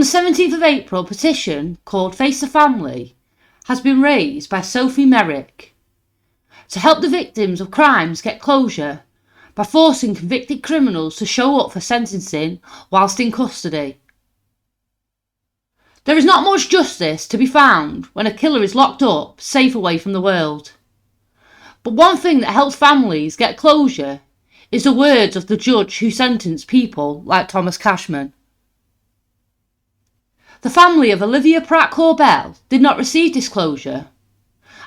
On the 17th of April, a petition called Face the Family has been raised by Sophie Merrick to help the victims of crimes get closure by forcing convicted criminals to show up for sentencing whilst in custody. There is not much justice to be found when a killer is locked up, safe away from the world. But one thing that helps families get closure is the words of the judge who sentenced people like Thomas Cashman. The family of Olivia Pratt-Corbell did not receive this closure.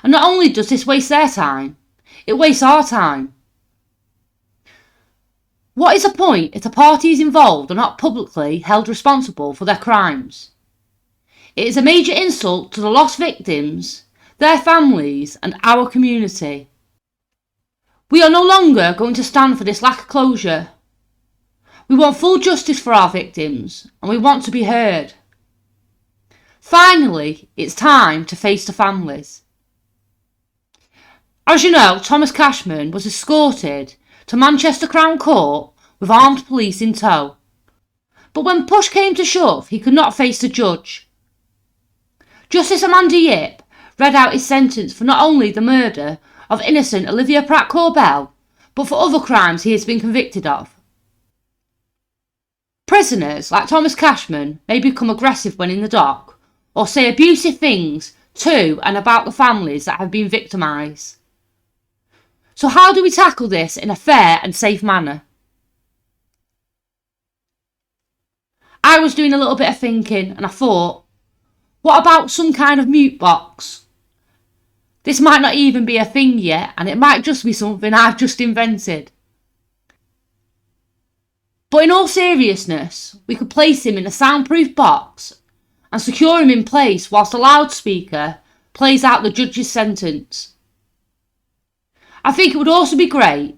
And not only does this waste their time, it wastes our time. What is the point if the parties involved are not publicly held responsible for their crimes? It is a major insult to the lost victims, their families, and our community. We are no longer going to stand for this lack of closure. We want full justice for our victims, and we want to be heard. Finally, it's time to face the families. As you know, Thomas Cashman was escorted to Manchester Crown Court with armed police in tow. But when push came to shove, he could not face the judge. Justice Amanda Yip read out his sentence for not only the murder of innocent Olivia Pratt-Corbell, but for other crimes he has been convicted of. Prisoners like Thomas Cashman may become aggressive when in the dock, or say abusive things to and about the families that have been victimised. So how do we tackle this in a fair and safe manner? I was doing a little bit of thinking and I thought, what about some kind of mute box? This might not even be a thing yet, and it might just be something I've just invented. But in all seriousness, we could place him in a soundproof box and secure him in place whilst a loudspeaker plays out the judge's sentence. I think it would also be great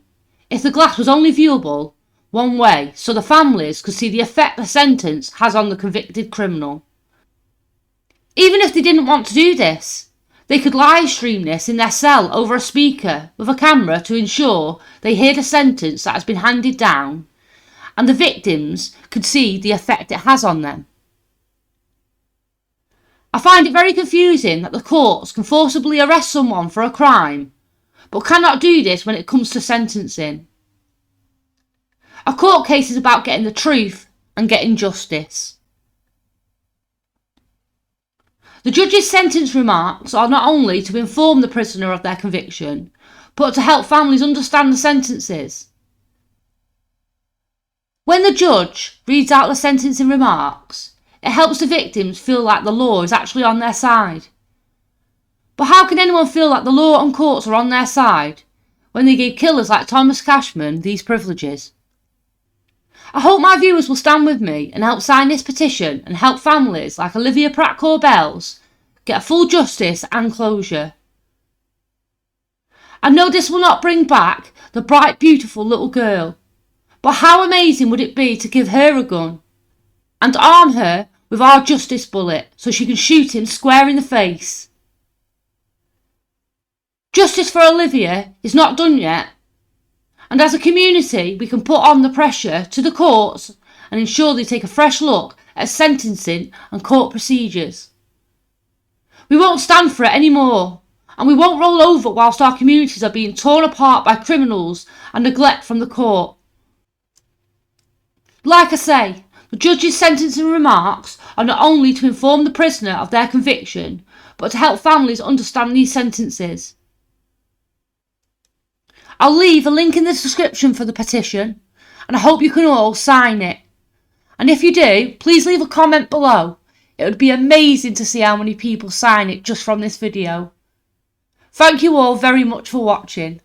if the glass was only viewable one way, so the families could see the effect the sentence has on the convicted criminal. Even if they didn't want to do this, they could live stream this in their cell over a speaker with a camera to ensure they hear the sentence that has been handed down, and the victims could see the effect it has on them. I find it very confusing that the courts can forcibly arrest someone for a crime, but cannot do this when it comes to sentencing. A court case is about getting the truth and getting justice. The judge's sentence remarks are not only to inform the prisoner of their conviction, but to help families understand the sentences. When the judge reads out the sentencing remarks, it helps the victims feel like the law is actually on their side. But how can anyone feel like the law and courts are on their side when they gave killers like Thomas Cashman these privileges? I hope my viewers will stand with me and help sign this petition and help families like Olivia Pratt-Corbell's get full justice and closure. I know this will not bring back the bright, beautiful little girl, but how amazing would it be to give her a gun and arm her with our justice bullet so she can shoot him square in the face? Justice for Olivia is not done yet, and as a community we can put on the pressure to the courts and ensure they take a fresh look at sentencing and court procedures. We won't stand for it anymore, and we won't roll over whilst our communities are being torn apart by criminals and neglect from the court. Like I say, the judge's sentencing remarks are not only to inform the prisoner of their conviction, but to help families understand these sentences. I'll leave a link in the description for the petition, and I hope you can all sign it. And if you do, please leave a comment below. It would be amazing to see how many people sign it just from this video. Thank you all very much for watching.